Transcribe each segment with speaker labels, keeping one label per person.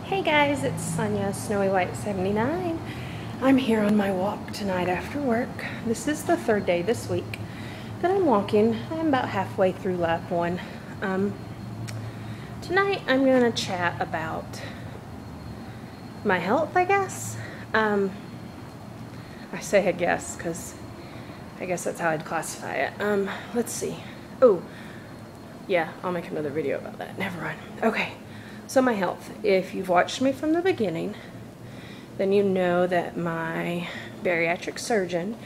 Speaker 1: Hey guys, it's Sonia, Snowy White 79. I'm here on my walk tonight after work. This is the third day this week that I'm walking. I'm about halfway through lap 1. Tonight I'm going to chat about my health, I guess. I say I guess because I guess that's how I'd classify it. Let's see. Oh, yeah, I'll make another video about that. Never mind. Okay. So my health, if you've watched me from the beginning, then you know that my bariatric surgeon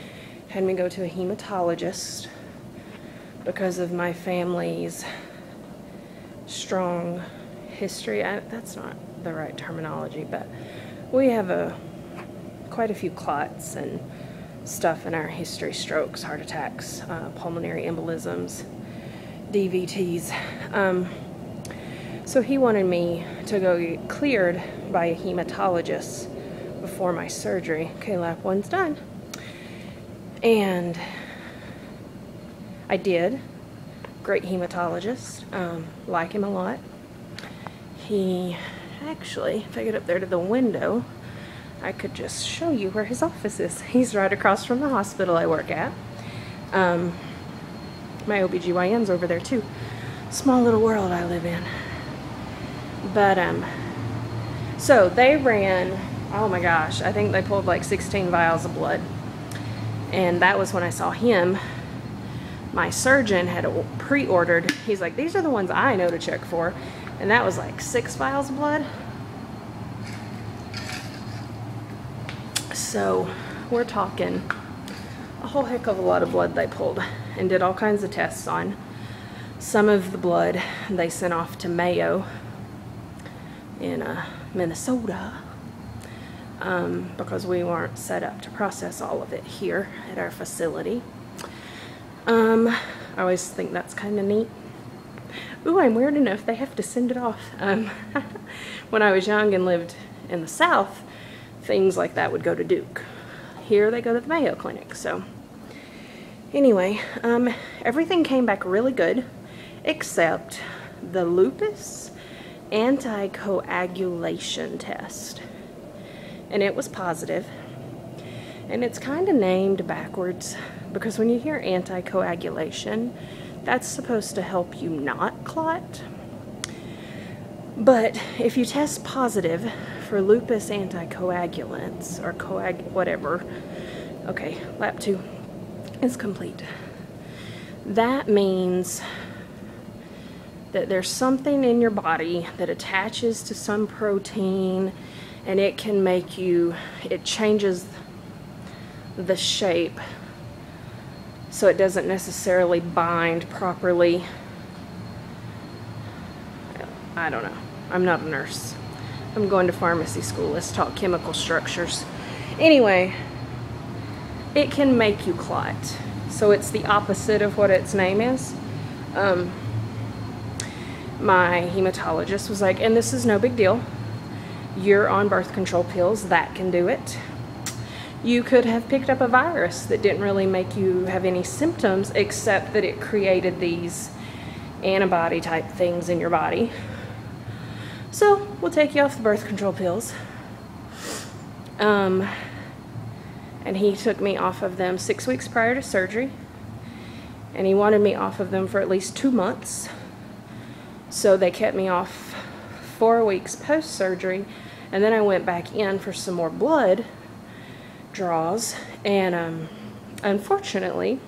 Speaker 1: had me go to a hematologist because of my family's strong history. That's not the right terminology, but we have quite a few clots and stuff in our history: strokes, heart attacks, pulmonary embolisms, DVTs. So he wanted me to go get cleared by a hematologist before my surgery. Okay, lap 1's done. And I did. Great hematologist. Like him a lot. He actually, if I get up there to the window, I could just show you where his office is. He's right across from the hospital I work at. My OBGYN's over there too. Small little world I live in. But, so they ran, oh my gosh, I think they pulled like 16 vials of blood. And that was when I saw him. My surgeon had pre-ordered, he's like, these are the ones I know to check for. And that was like 6 vials of blood. So we're talking a whole heck of a lot of blood they pulled and did all kinds of tests on. Some of the blood they sent off to Mayo in Minnesota because we weren't set up to process all of it here at our facility. I always think that's kind of neat. Ooh, I'm weird enough they have to send it off. When I was young and lived in the South, things like that would go to Duke. Here they go to the Mayo Clinic. So anyway, everything came back really good except the lupus anticoagulation test, and it was positive. And it's kind of named backwards because when you hear anticoagulation, that's supposed to help you not clot. But if you test positive for lupus anticoagulants or whatever, okay, lap 2 is complete. That means that there's something in your body that attaches to some protein, and it can make you, it changes the shape so it doesn't necessarily bind properly. I don't know. I'm not a nurse. I'm going to pharmacy school. Let's talk chemical structures. Anyway, it can make you clot. So it's the opposite of what its name is. My hematologist was like, and this is no big deal. You're on birth control pills. That can do it. You could have picked up a virus that didn't really make you have any symptoms except that it created these antibody type things in your body. So we'll take you off the birth control pills. And he took me off of them 6 weeks prior to surgery. And he wanted me off of them for at least 2 months. So they kept me off 4 weeks post-surgery, and then I went back in for some more blood draws. And unfortunately,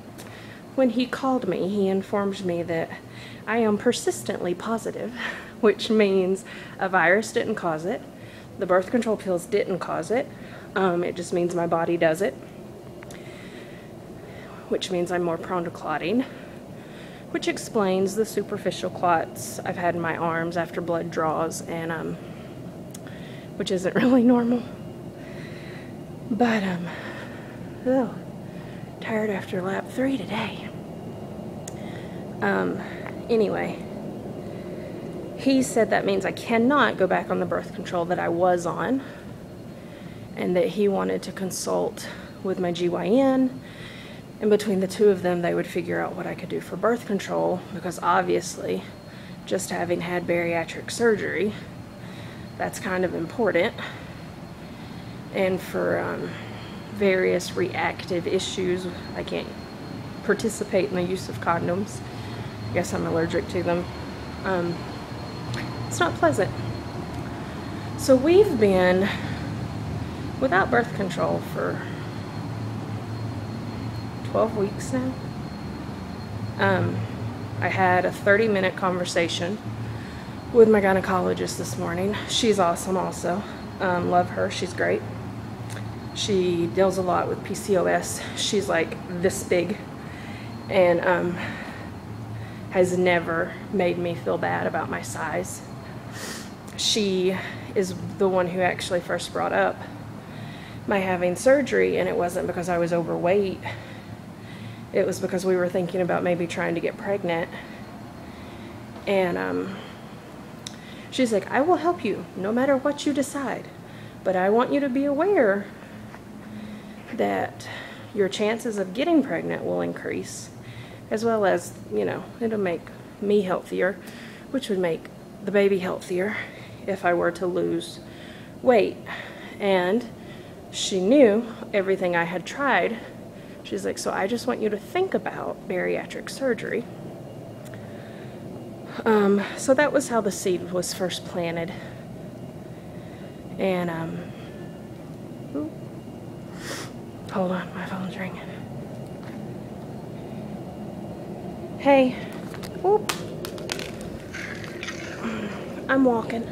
Speaker 1: when he called me, he informed me that I am persistently positive, which means a virus didn't cause it, the birth control pills didn't cause it. It just means my body does it, which means I'm more prone to clotting, which explains the superficial clots I've had in my arms after blood draws, and which isn't really normal. But oh, tired after lap 3 today. Anyway, he said that means I cannot go back on the birth control that I was on, and that he wanted to consult with my GYN. And between the two of them, they would figure out what I could do for birth control, because obviously, just having had bariatric surgery, That's kind of important. And for various reactive issues, I can't participate in the use of condoms. I guess I'm allergic to them. It's not pleasant. So we've been without birth control for 12 weeks now. I had a 30-minute conversation with my gynecologist this morning. She's awesome also. Love her, she's great. She deals a lot with PCOS. She's like this big and has never made me feel bad about my size. She is the one who actually first brought up my having surgery, and it wasn't because I was overweight. It was because we were thinking about maybe trying to get pregnant. And she's like, I will help you no matter what you decide, but I want you to be aware that your chances of getting pregnant will increase, as well as, you know, it'll make me healthier, which would make the baby healthier if I were to lose weight. And she knew everything I had tried. She's like, so I just want you to think about bariatric surgery. So that was how the seed was first planted. And, ooh, hold on, my phone's ringing. Hey, whoop. I'm walking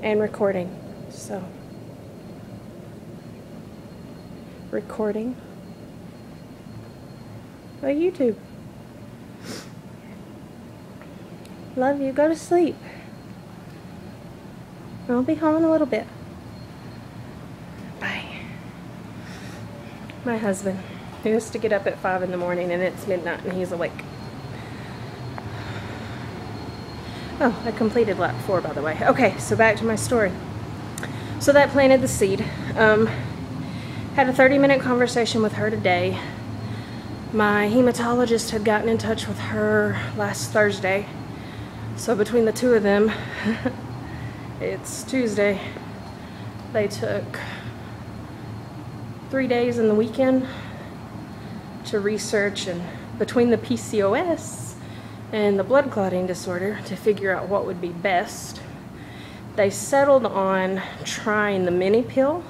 Speaker 1: and recording, so. Recording. Oh, YouTube. Love you. Go to sleep. I'll be home in a little bit. Bye. My husband, he has to get up at 5 in the morning and it's midnight and he's awake. Oh, I completed lap 4, by the way. Okay, so back to my story. So that planted the seed. Had a 30-minute conversation with her today. My hematologist had gotten in touch with her last Thursday. So between the two of them, it's Tuesday, they took 3 days in the weekend to research, and between the PCOS and the blood clotting disorder, to figure out what would be best. They settled on trying the mini pill,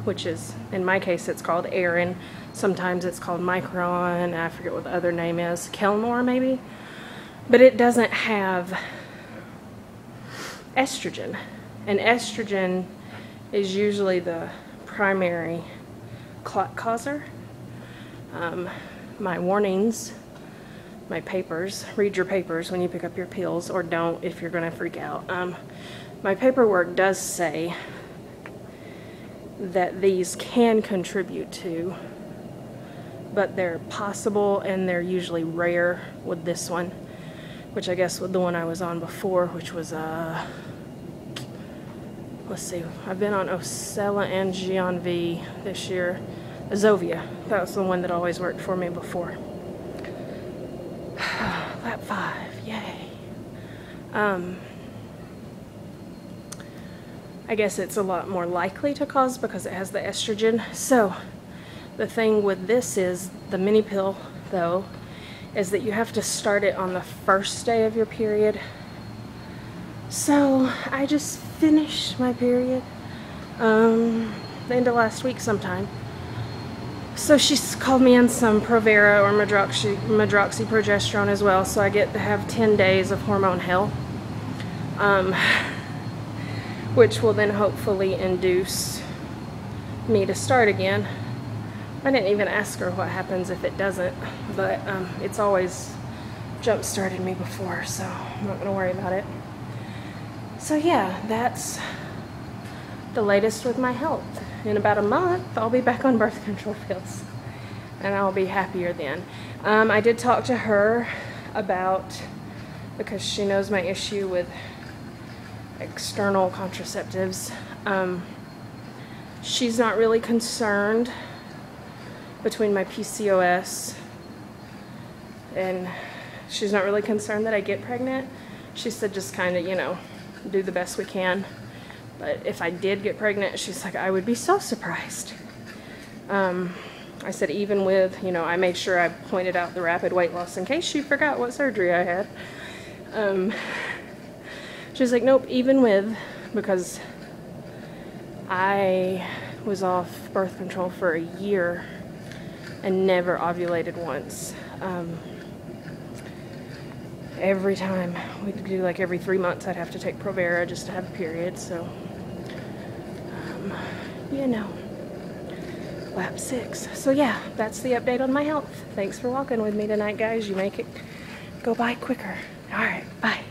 Speaker 1: which is, in my case, it's called Erin. Sometimes it's called Micron. I forget what the other name is. Kelnor, maybe? But it doesn't have estrogen. And estrogen is usually the primary clot causer. My warnings, my papers, read your papers when you pick up your pills, or don't if you're going to freak out. My paperwork does say that these can contribute to, but they're possible and they're usually rare with this one, which I guess with the one I was on before, which was let's see, I've been on Ocella and Gianvi this year. Zovia, that was the one that always worked for me before. Lap 5, yay. I guess it's a lot more likely to cause because it has the estrogen. So the thing with this is, the mini pill though, is that you have to start it on the first day of your period. So I just finished my period the end of last week sometime. So she's called me in some Provera or medroxyprogesterone as well, so I get to have 10 days of hormone hell, which will then hopefully induce me to start again. I didn't even ask her what happens if it doesn't, but it's always jump-started me before, so I'm not going to worry about it. So yeah, that's the latest with my health. In about a month, I'll be back on birth control pills, and I'll be happier then. I did talk to her about, because she knows my issue with external contraceptives. She's not really concerned between my PCOS, and she's not really concerned that I get pregnant. she said just kind of, you know, do the best we can. But if I did get pregnant, she's like, I would be so surprised. I said, even with, you know, I made sure I pointed out the rapid weight loss in case she forgot what surgery I had. She's like, nope, even with, because I was off birth control for a year and never ovulated once. Every time we'd do like every 3 months I'd have to take Provera just to have a period. So you know, lap 6. So yeah, that's the update on my health. Thanks for walking with me tonight, guys. You make it go by quicker. All right, bye.